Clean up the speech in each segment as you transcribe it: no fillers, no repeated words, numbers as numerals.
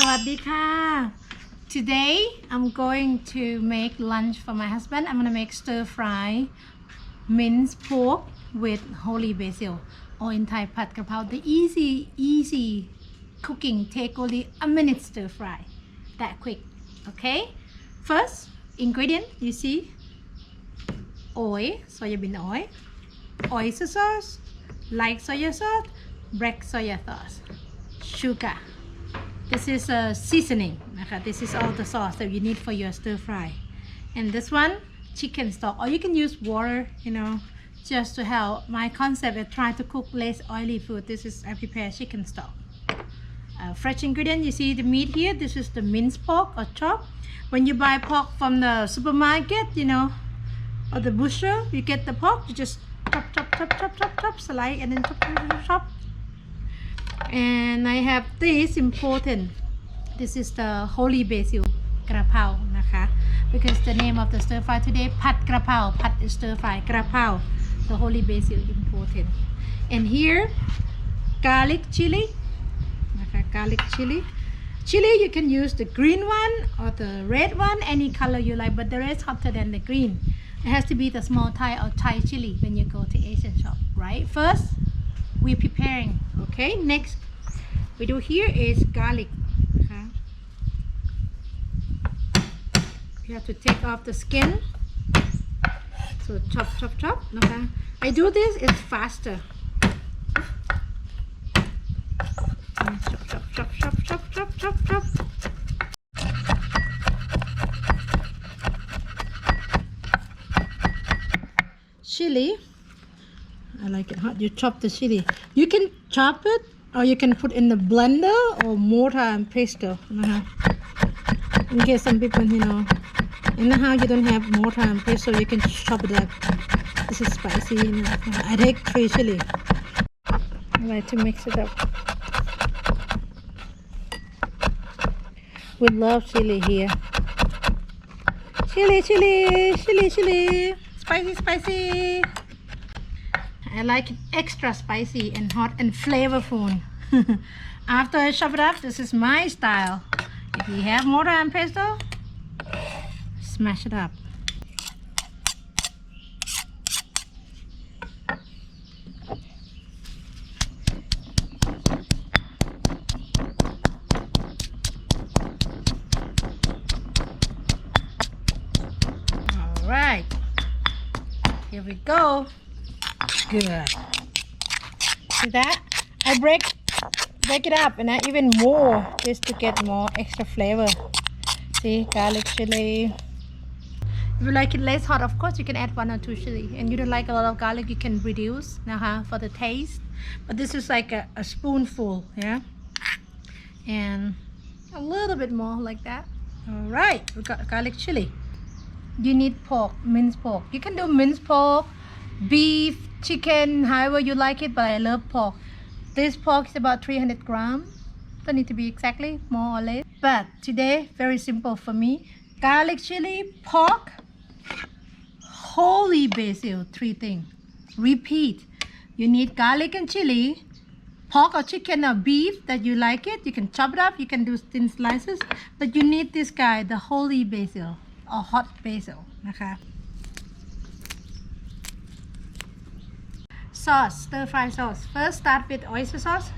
วัสดีค่ะ Today I'm going to make lunch for my husband. I'm gonna make stir fry minced pork with holy basil, or in Thai Pad Krapow. The easy cooking, take only a minute stir fry, that quick. Okay, first ingredient you see: oil, soybean oil, oyster sauce, light soy sauce, black soy sauce, sugar. This is a seasoning. This is all the sauce that you need for your stir fry. And this one, chicken stock, or you can use water, just to help. My concept is try to cook less oily food. This is I prepare chicken stock. Fresh ingredient, you see the meat here. This is the minced pork or chop. When you buy pork from the supermarket, or the butcher, you get the pork, you just chop, slice, and then chop. And I have this important. This is the holy basil Kaphrao, because the name of the stir fry today, Pad Krapow. Pad is stir fry, Kaphrao, the holy basil important. And here, garlic chili, garlic chili. Chili, you can use the green one or the red one, any color you like, but the red is hotter than the green. It has to be the small Thai or Thai chili when you go to Asian shop, right? First, we're preparing. Okay, next we do here is garlic. You have to take off the skin, so chop. I do this, it's faster. Chop. Chili, I like it hot. You chop the chili. You can chop it, or you can put in the blender or mortar and pestle. In case some people, in the house you don't have mortar and pestle, you can chop it up. This is spicy. I take 3 chili. I like to mix it up. We love chili here. Chili. Spicy. I like it extra spicy and hot and flavorful. After I chop it up, this is my style. If you have mortar and pestle, smash it up. All right, here we go. Good. See that? I break it up and I even more just to get more extra flavor. See, garlic chili. If you like it less hot, of course you can add 1 or 2 chili. And you don't like a lot of garlic, you can reduce for the taste. But this is like a spoonful, yeah. And a little bit more like that. All right, we got garlic chili. You need pork, minced pork. You can do minced pork, beef, chicken, however you like it, but I love pork. This pork is about 300 grams. Don't need to be exactly, more or less. But today, very simple for me. Garlic chili, pork, holy basil, 3 things. Repeat. You need garlic and chili, pork or chicken or beef that you like it. You can chop it up, you can do thin slices. But you need this guy, the holy basil or hot basil. Sauce, stir fry sauce. First start with oyster sauce.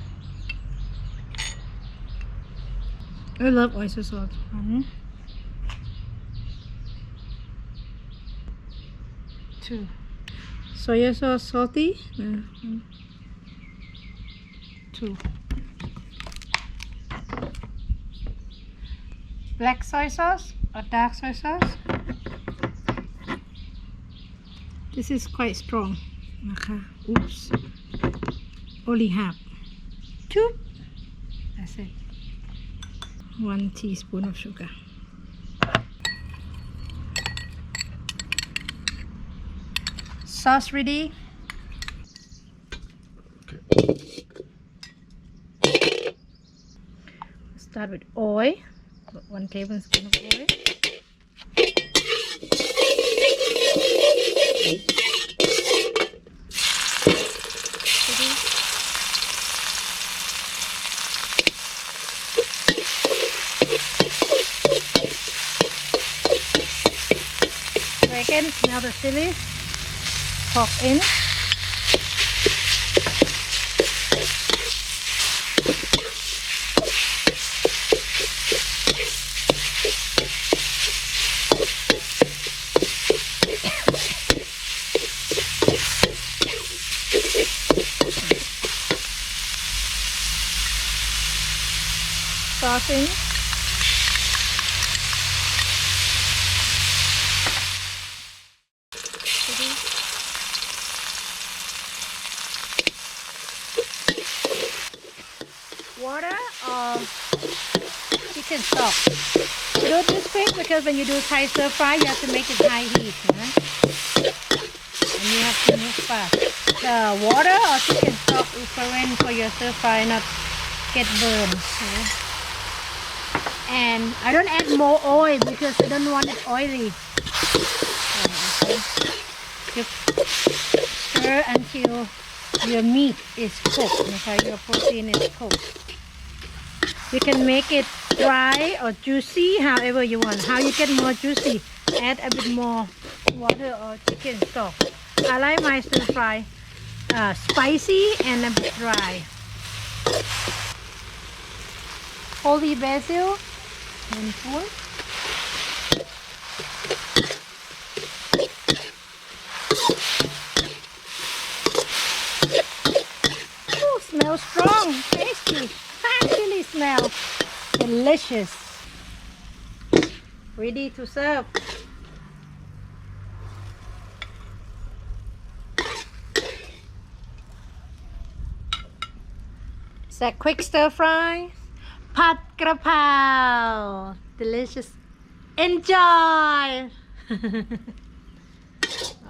I love oyster sauce. 2. Soy sauce, salty. 2. Black soy sauce or dark soy sauce. This is quite strong. Oops. Only half. 2. That's it. 1 teaspoon of sugar. Sauce ready. Start with oil. 1 tablespoon of oil. second. Smell the chili. Pork in. Sauce in. Water or chicken stock. You don't use quick because when you do Thai stir fry, you have to make it high heat, right? And you have to move fast. The water or chicken stock is prevent for your stir fry not get burned. Okay? And I don't add more oil because I don't want it oily. Okay. You stir until your meat is cooked. Okay? Your protein is cooked. You can make it dry or juicy, however you want. How you get more juicy? Add a bit more water or chicken stock. I like my stir fry spicy and a bit dry. Holy basil, 1 spoon. Oh, smells strong, tasty. Chili smell delicious. Ready to serve. It's a quick stir fry. Pad Krapow. Delicious. Enjoy.